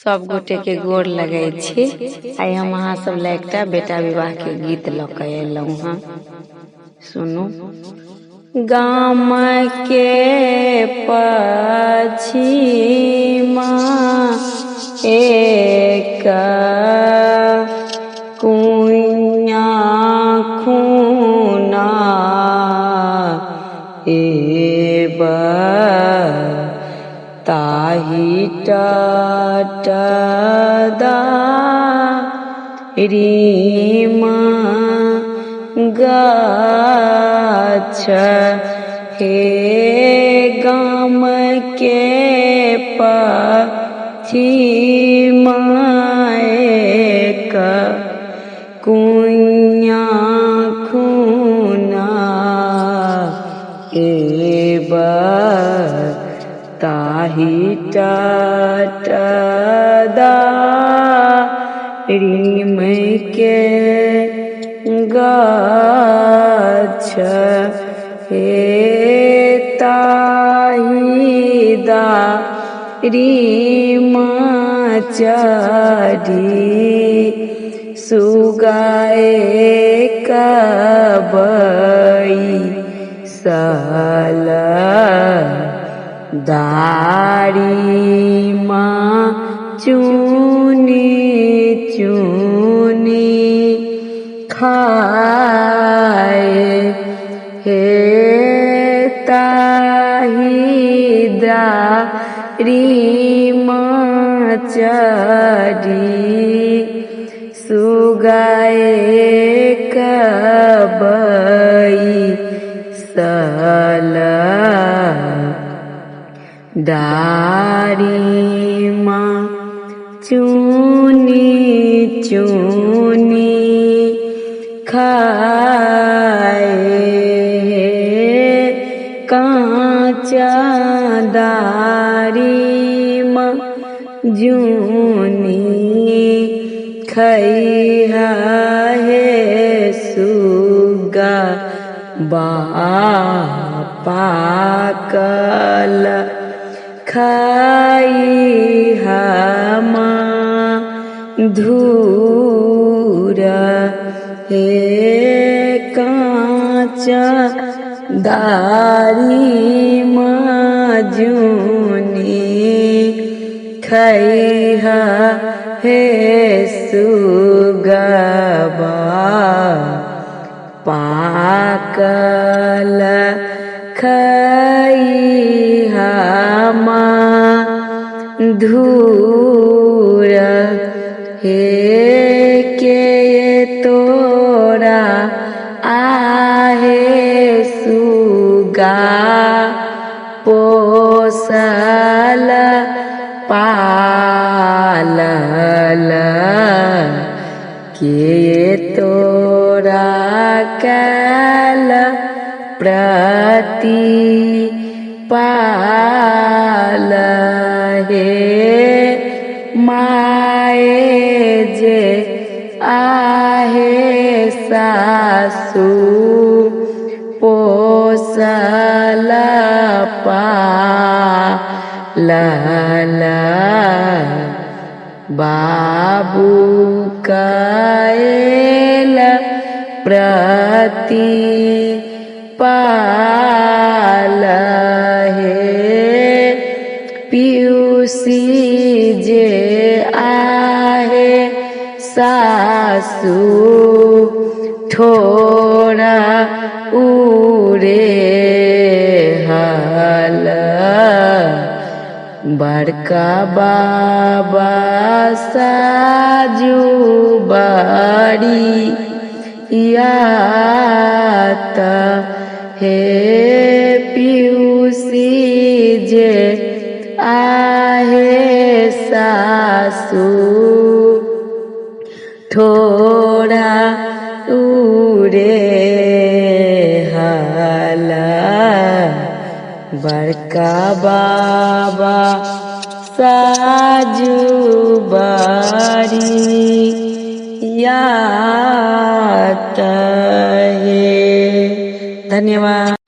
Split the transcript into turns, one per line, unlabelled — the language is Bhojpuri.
सब गोटे के गोर लगै छी। आइ हम अहाँ सब ला एकटा बेटा विवाह के गीत ल के एलहुं हँ। सुनू। गाम के पछिमा एक कुइया खूना ताही रीमा गाछ हे गाम के पछिमा एक कुइया खूना ताही रीम के गाछ हे ताही रीमा चढ़ी सुगाए कबई सल दारीमा चुनी चुनी खाए हे ताही रीमा चढ़ी सुगाए कबई सल दारीमा चुनी चुनी खाए कांचा दारीमा जूनी खैहा हे सुगा पाकल खाई हमा धूर हे कांचा दारीमा जूनी खैहा हे सुगबा पाकल खाई हमा धूर हे के तोरा आहे सुगा पोसल पालल के तोरा कैल प्रति पाल हे माए जे आहे सासु पोसल पालल बाबू कैल प्रति पाल हे पियूसी जे आहे सासु ठोरा उड़े हल बड़का बाबा साजू बड़ी यात हे पियूसी जे आहे सासु ठोरा उड़े हल बड़का बाबा साजू बड़ी यात है। धन्यवाद।